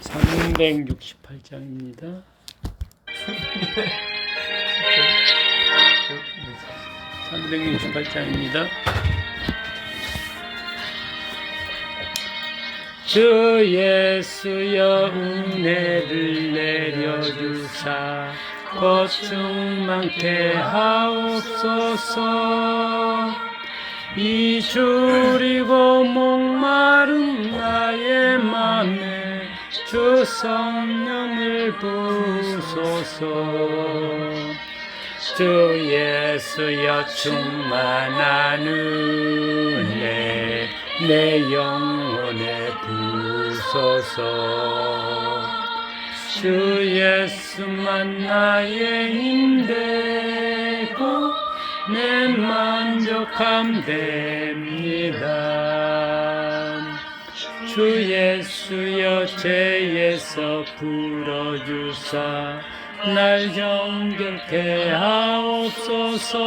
368장입니다. 주 예수여 은혜를 내려주사 고충 많게 하옵소서. 이 줄이고 목마른 나의 맘에 주 성령을 부소서. 주 예수여 충만한 은혜 내 영혼에 부소서. 주 예수만 나의 힘되고 내 만족함 됩니다. 주 예수여 죄에서 풀어주사 날 정결케 하옵소서.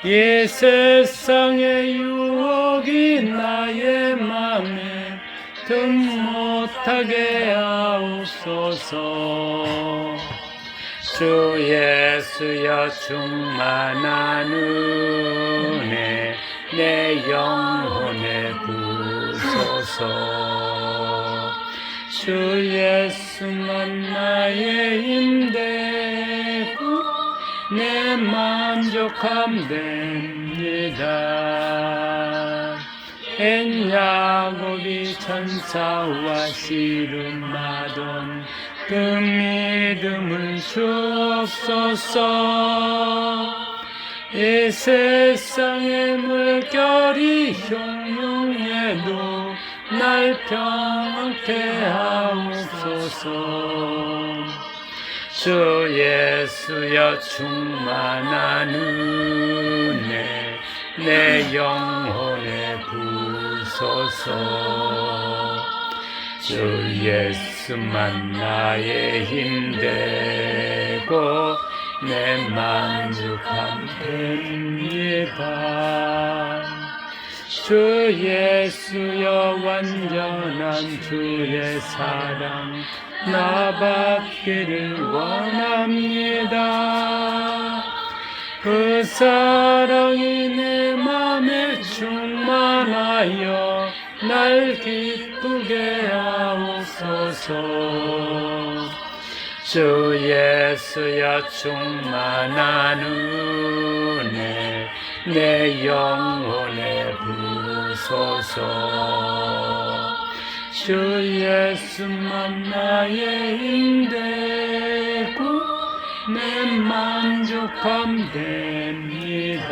이 세상의 유혹이 나의 맘에 등 못하게 하옵소서. 주 예수여 충만한 은혜 내 영혼에 부소서. 주 예수만 나의 힘되고 내 만족함 됩니다. 야곱이 천사와 씨름하던 그 믿음을 주옵소서. 이 세상의 물결이 흉흉해도 날 평안케 하옵소서. 주 예수여 충만한 은혜 내 영혼에 부소서. 주 예수만 나의 힘되고 내 만족함 됩니다. 주 예수여 완전한 주의 사랑 나 받기를 원합니다. 그 사랑이 내 맘에 충만하여 날 기쁘게 하옵소서. 주 예수여 충만한 은혜 내 영혼에 부소서. 주 예수만 나의 힘되고 내 만족함 됩니다.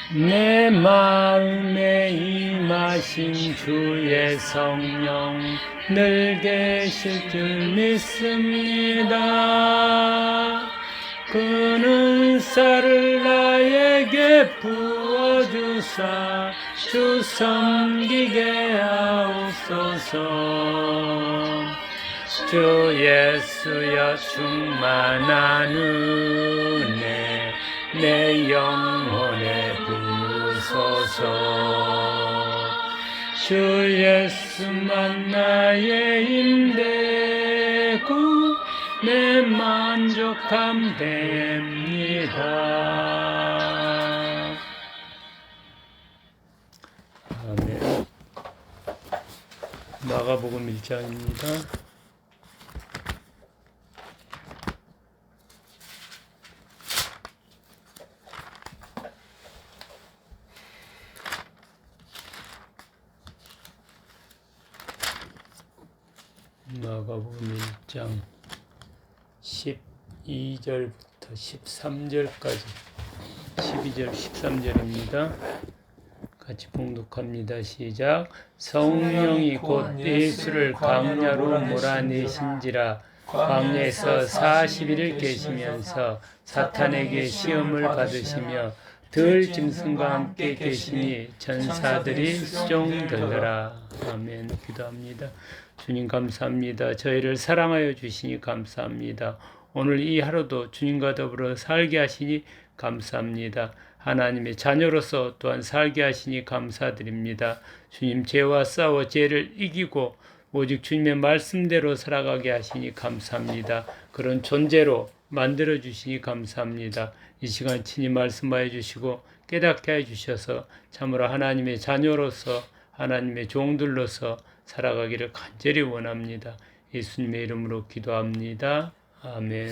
내 마음에 임하신 주의 성령 늘 계실 줄 믿습니다. 그 은사를 나에게 부어주사 주 섬기게 하옵소서. 주 예수여 충만한 은혜 내 영혼에 부소서. 주 예수만 나의 힘되고 내 만족함 됩니다. 아멘. 마가복음 1장입니다. 마가복음 1장 12절부터 13절까지 12절 13절입니다. 같이 봉독합니다. 시작. 성령이 곧 예수를 광야로 몰아내신지라 광야에서 40일을 계시면서 사탄에게 시험을 받으시며 들 짐승과 함께 계시니 전사들이 수종들더라. 아멘. 기도합니다. 주님 감사합니다. 저희를 사랑하여 주시니 감사합니다. 오늘 이 하루도 주님과 더불어 살게 하시니 감사합니다. 하나님의 자녀로서 또한 살게 하시니 감사드립니다. 주님, 죄와 싸워 죄를 이기고 오직 주님의 말씀대로 살아가게 하시니 감사합니다. 그런 존재로 만들어 주시니 감사합니다. 이 시간 친히 말씀하여 주시고 깨닫게 해 주셔서 참으로 하나님의 자녀로서 하나님의 종들로서 살아가기를 간절히 원합니다. 예수님의 이름으로 기도합니다. 아멘.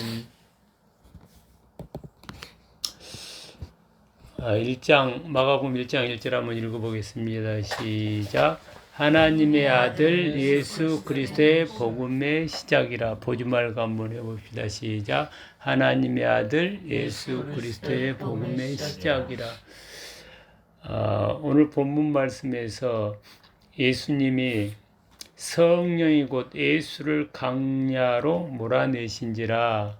마가복음 1장 1절 한번 읽어보겠습니다. 시작. 하나님의 아들 예수 그리스도의 복음의 시작이라. 보지 말고 한번 해봅시다. 시작. 하나님의 아들 예수 그리스도의 복음의 시작이라. 오늘 본문 말씀에서 예수님이 성령이 곧 예수를 강야로 몰아내신지라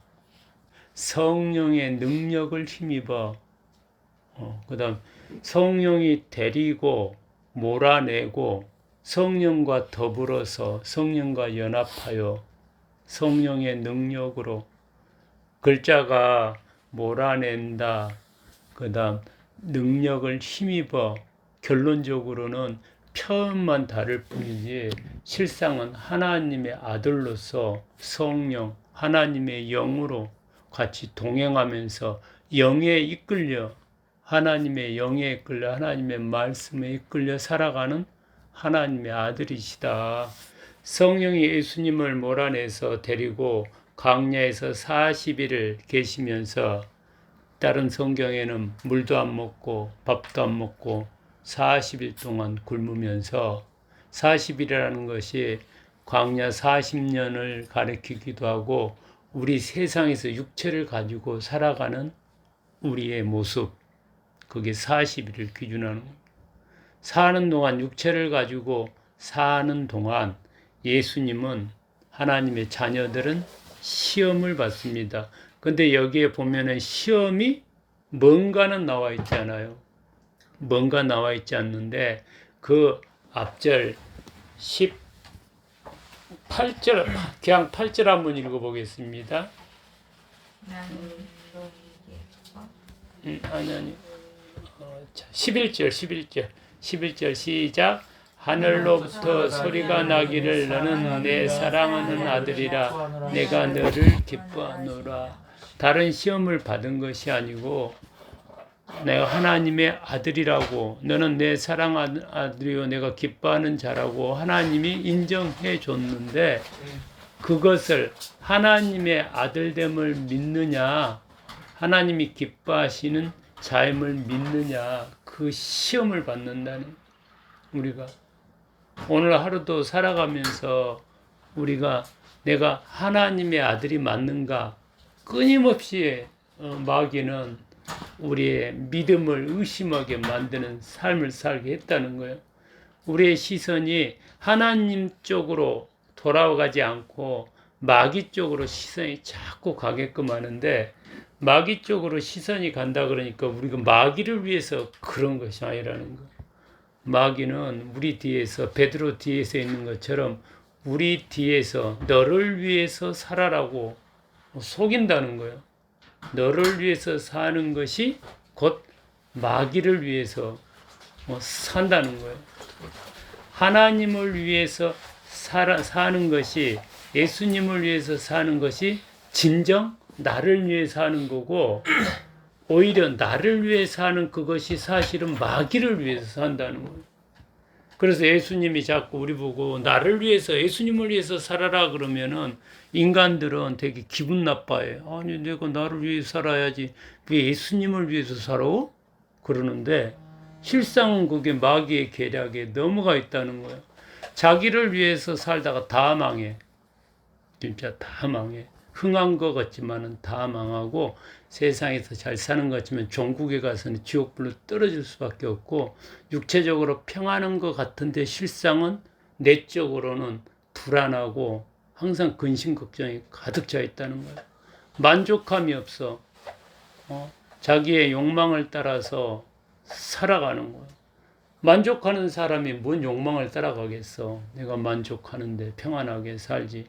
성령의 능력을 힘입어 그 다음 성령이 데리고 몰아내고 성령과 더불어서 성령과 연합하여 성령의 능력으로 글자가 몰아낸다. 그 다음 능력을 힘입어 결론적으로는 표현만 다를 뿐이지 실상은 하나님의 아들로서 성령 하나님의 영으로 같이 동행하면서 영에 이끌려 하나님의 영에 이끌려 하나님의 말씀에 이끌려 살아가는 하나님의 아들이시다. 성령이 예수님을 몰아내서 데리고 광야에서 40일을 계시면서 다른 성경에는 물도 안 먹고 밥도 안 먹고 40일 동안 굶으면서 40일이라는 것이 광야 40년을 가리키기도 하고 우리 세상에서 육체를 가지고 살아가는 우리의 모습 그게 40일을 기준하는 겁니다. 사는 동안 육체를 가지고 사는 동안 예수님은 하나님의 자녀들은 시험을 받습니다. 근데 여기에 보면은 시험이 뭔가는 나와 있잖아요. 뭔가 나와 있지 않는데 그 앞절 18절 그냥 8절 한번 읽어보겠습니다. 아니 11절 시작. 하늘로부터 소리가 나기를 너는 내 사랑하는 아들이라 내가 너를 기뻐하노라. 다른 시험을 받은 것이 아니고 내가 하나님의 아들이라고 너는 내 사랑하는 아들이요 내가 기뻐하는 자라고 하나님이 인정해 줬는데 그것을 하나님의 아들됨을 믿느냐 하나님이 기뻐하시는 자임을 믿느냐 그 시험을 받는다는 우리가 오늘 하루도 살아가면서 우리가 내가 하나님의 아들이 맞는가 끊임없이 마귀는 우리의 믿음을 의심하게 만드는 삶을 살게 했다는 거예요. 우리의 시선이 하나님 쪽으로 돌아가지 않고 마귀 쪽으로 시선이 자꾸 가게끔 하는데 마귀 쪽으로 시선이 간다 그러니까 우리가 마귀를 위해서 그런 것이 아니라는 거예요. 마귀는 우리 뒤에서 베드로 뒤에서 있는 것처럼 우리 뒤에서 너를 위해서 살아라고 속인다는 거예요. 너를 위해서 사는 것이 곧 마귀를 위해서 산다는 거예요. 하나님을 위해서 사는 것이 예수님을 위해서 사는 것이 진정 나를 위해서 하는 거고 오히려 나를 위해서 하는 그것이 사실은 마귀를 위해서 산다는 거예요. 그래서 예수님이 자꾸 우리 보고 나를 위해서 예수님을 위해서 살아라 그러면은 인간들은 되게 기분 나빠해요. 아니 내가 나를 위해서 살아야지 왜 예수님을 위해서 살아? 그러는데 실상은 그게 마귀의 계략에 넘어가 있다는 거예요. 자기를 위해서 살다가 다 망해. 진짜 다 망해. 흥한 것 같지만은 다 망하고 세상에서 잘 사는 것 같지만 종국에 가서는 지옥불로 떨어질 수밖에 없고 육체적으로 평안한 것 같은데 실상은 내적으로는 불안하고 항상 근심 걱정이 가득 차 있다는 거예요. 만족감이 없어. 자기의 욕망을 따라서 살아가는 거예요. 만족하는 사람이 뭔 욕망을 따라가겠어. 내가 만족하는데 평안하게 살지.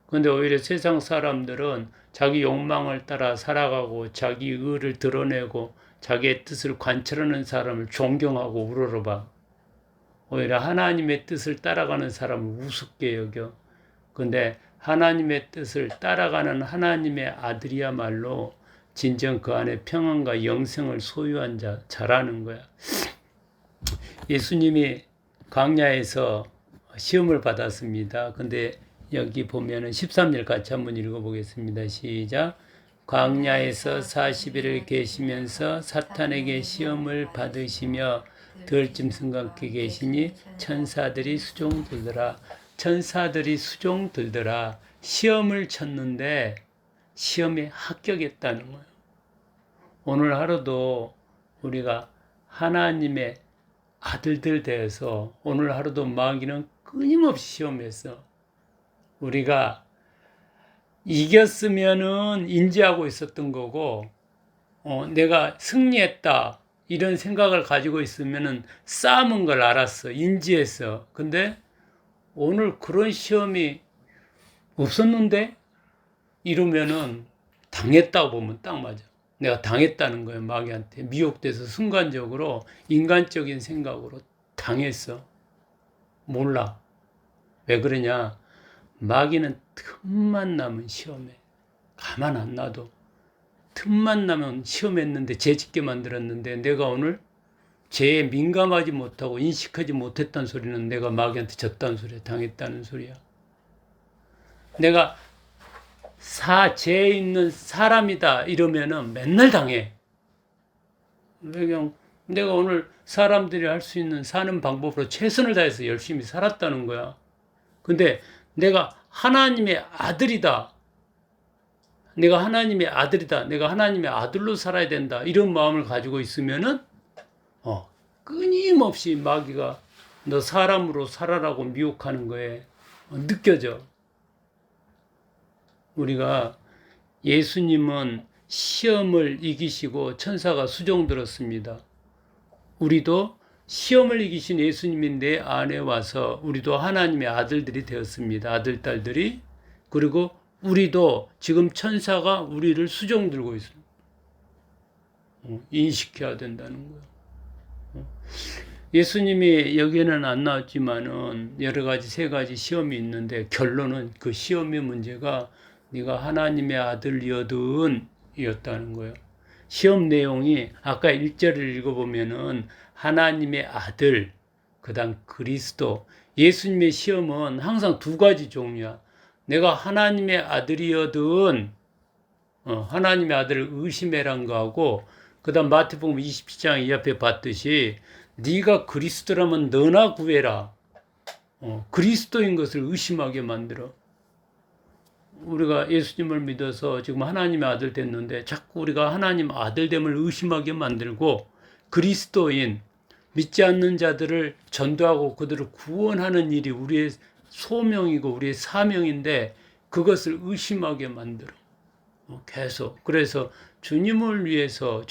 근데 오히려 세상 사람들은 자기 욕망을 따라 살아가고 자기 의를 드러내고 자기의 뜻을 관철하는 사람을 존경하고 우러러봐. 오히려 하나님의 뜻을 따라가는 사람을 우습게 여겨. 근데 하나님의 뜻을 따라가는 하나님의 아들이야말로 진정 그 안에 평안과 영생을 소유한 자라는 거야. 예수님이 광야에서 시험을 받았습니다. 근데 여기 보면은 13절 같이 한번 읽어보겠습니다. 시작. 광야에서 40일을 계시면서 사탄에게 시험을 받으시며 들짐승 같게 계시니 천사들이 수종 들더라. 천사들이 수종 들더라. 시험을 쳤는데 시험에 합격했다는 거예요. 오늘 하루도 우리가 하나님의 아들들 되어서 오늘 하루도 마귀는 끊임없이 시험했어. 우리가 이겼으면은 인지하고 있었던 거고, 내가 승리했다 이런 생각을 가지고 있으면은 싸움은 걸 알았어, 인지했어. 근데 오늘 그런 시험이 없었는데 이러면은 당했다고 보면 딱 맞아. 내가 당했다는 거예요. 마귀한테 미혹돼서 순간적으로 인간적인 생각으로 당했어. 몰라. 왜 그러냐? 마귀는 틈만 나면 시험해. 가만 안 놔둬. 틈만 나면 시험했는데 죄짓게 만들었는데 내가 오늘 죄에 민감하지 못하고 인식하지 못했다는 소리는 내가 마귀한테 졌다는 소리야. 당했다는 소리야. 내가 죄에 있는 사람이다 이러면은 맨날 당해. 그냥 내가 오늘 사람들이 할 수 있는 사는 방법으로 최선을 다해서 열심히 살았다는 거야. 근데 내가 하나님의 아들이다. 내가 하나님의 아들이다. 내가 하나님의 아들로 살아야 된다. 이런 마음을 가지고 있으면은 끊임없이 마귀가 너 사람으로 살아라고 미혹하는 거에 느껴져. 우리가 예수님은 시험을 이기시고 천사가 수종 들었습니다. 우리도 시험을 이기신 예수님이 내 안에 와서 우리도 하나님의 아들들이 되었습니다. 아들, 딸들이. 그리고 우리도 지금 천사가 우리를 수종 들고 있습니다. 인식해야 된다는 거예요. 예수님이 여기에는 안 나왔지만은 여러 가지 세 가지 시험이 있는데 결론은 그 시험의 문제가 네가 하나님의 아들이었든 이었다는 거예요. 시험 내용이 아까 1절을 읽어보면은 하나님의 아들, 그 다음 그리스도. 예수님의 시험은 항상 두 가지 종류야. 내가 하나님의 아들이었든 하나님의 아들을 의심해란 거하고 그 다음 마태복음 27장 이 앞에 봤듯이 네가 그리스도라면 너나 구해라. 그리스도인 것을 의심하게 만들어. 우리가 예수님을 믿어서 지금 하나님의 아들 됐는데 자꾸 우리가 하나님 아들됨을 의심하게 만들고 그리스도인 믿지 않는 자들을 전도하고 그들을 구원하는 일이 우리의 소명이고 우리의 사명인데 그것을 의심하게 만들어. 계속. 그래서 주님을 위해서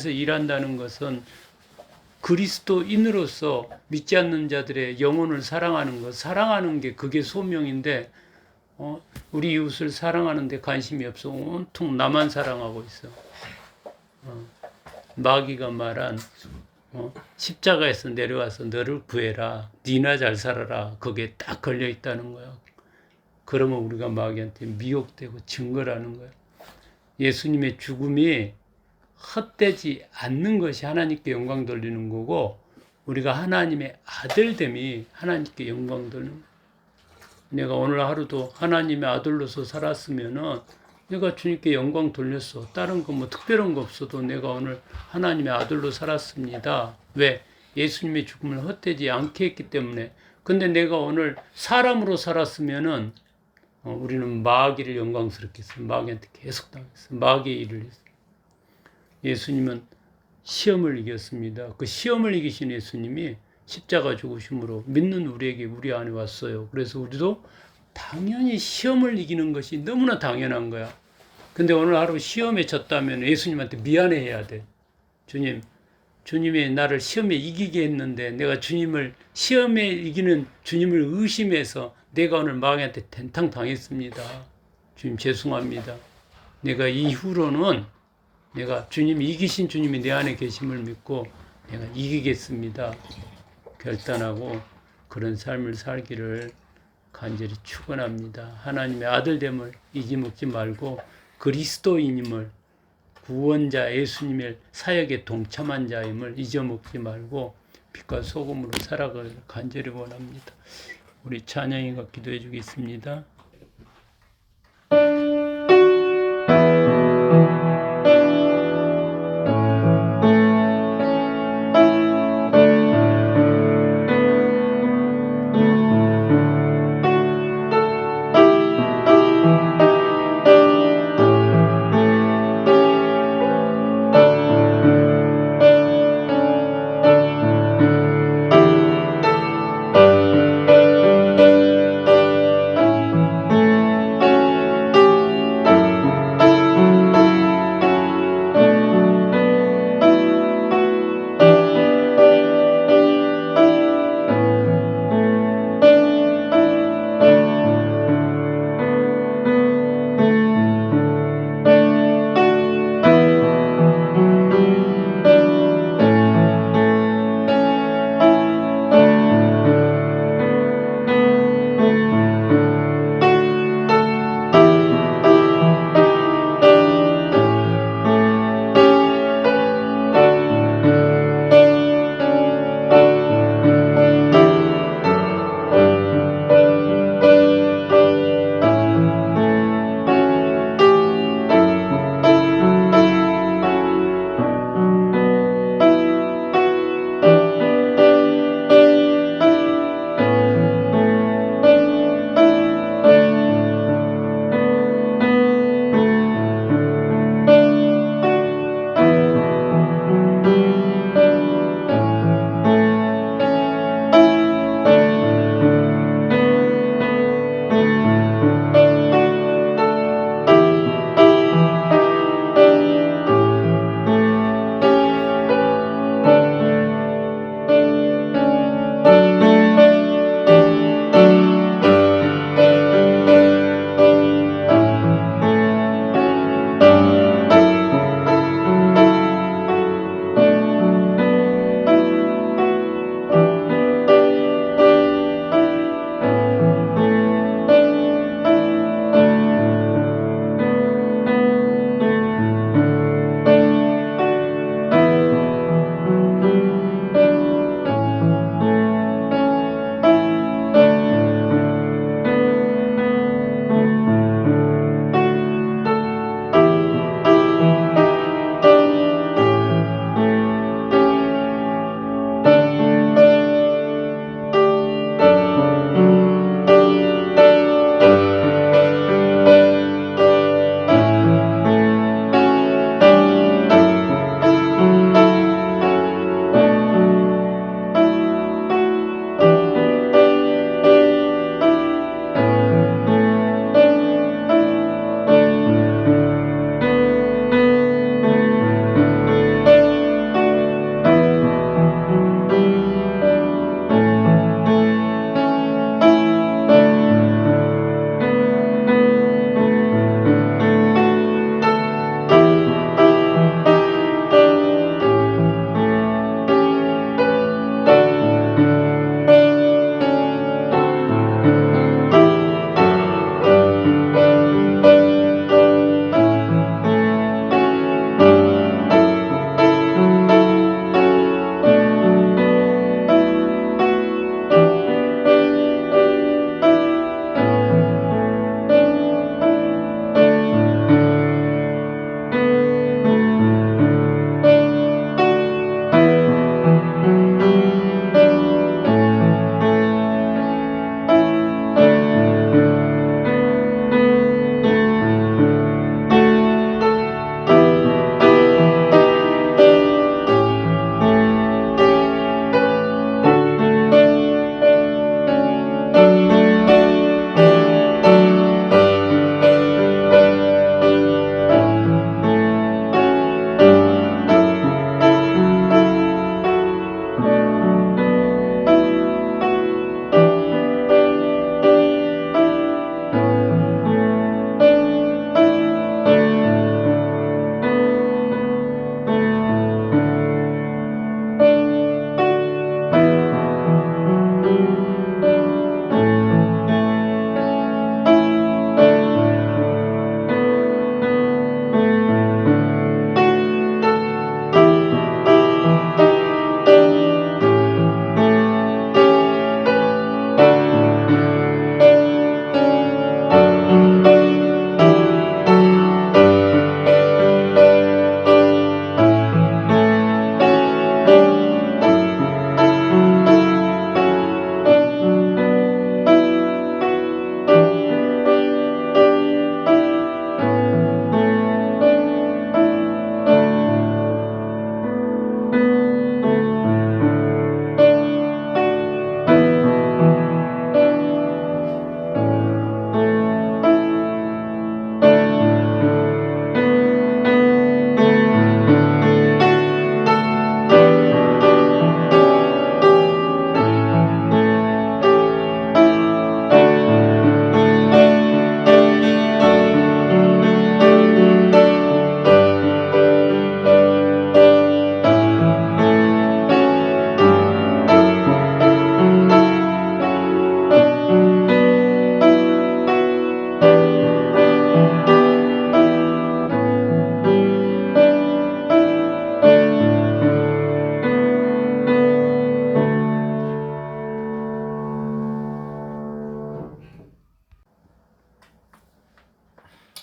일한다는 것은 그리스도인으로서 믿지 않는 자들의 영혼을 사랑하는 것, 사랑하는 게 그게 소명인데 우리 이웃을 사랑하는데 관심이 없어. 온통 나만 사랑하고 있어. 마귀가 말한 십자가에서 내려와서 너를 구해라. 니나 잘 살아라. 거기에 딱 걸려 있다는 거야. 그러면 우리가 마귀한테 미혹되고 증거라는 거야. 예수님의 죽음이 헛되지 않는 것이 하나님께 영광 돌리는 거고 우리가 하나님의 아들됨이 하나님께 영광 돌리는 거야. 내가 오늘 하루도 하나님의 아들로서 살았으면은 내가 주님께 영광 돌렸어. 다른 거 뭐 특별한 거 없어도 내가 오늘 하나님의 아들로 살았습니다. 왜? 예수님의 죽음을 헛되지 않게 했기 때문에. 근데 내가 오늘 사람으로 살았으면은 우리는 마귀를 영광스럽게 했어. 마귀한테 계속 당했어. 마귀의 일을 했어. 예수님은 시험을 이겼습니다. 그 시험을 이기신 예수님이 십자가 죽으심으로 믿는 우리에게 우리 안에 왔어요. 그래서 우리도 당연히 시험을 이기는 것이 너무나 당연한 거야. 근데 오늘 하루 시험에 졌다면 예수님한테 미안해해야 돼. 주님, 주님이 나를 시험에 이기게 했는데 내가 시험에 이기는 주님을 의심해서 내가 오늘 마귀한테 텐탕 당했습니다. 주님 죄송합니다. 내가 이후로는 내가 이기신 주님이 내 안에 계심을 믿고 내가 이기겠습니다. 결단하고 그런 삶을 살기를 간절히 축원합니다. 하나님의 아들됨을 잊어먹지 말고 그리스도인임을, 구원자 예수님의 사역에 동참한 자임을 잊어먹지 말고 빛과 소금으로 살아가기를 간절히 원합니다. 우리 찬양이가 기도해 주겠습니다.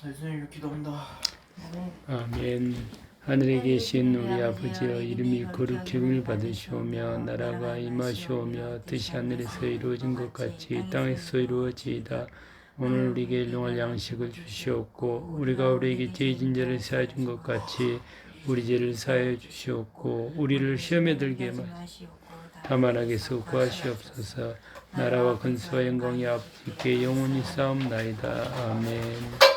예수님 기도합니다. 아멘. 하늘에 계신 우리 아버지여 이름이 거룩히 받으시오며 나라가 임하시오며 뜻이 하늘에서 이루어진 것 같이 땅에서 이루어지이다. 오늘 우리에게 일용할 양식을 주시옵고 우리가 우리에게 죄 진 자를 사하여 준 것 같이 우리 죄를 사하여 주시옵고 우리를 시험에 들게 마시옵고 다만 악에서 구하시옵소서. 나라와 근수와 영광이 아버지께 영원히 싸움나이다. 아멘.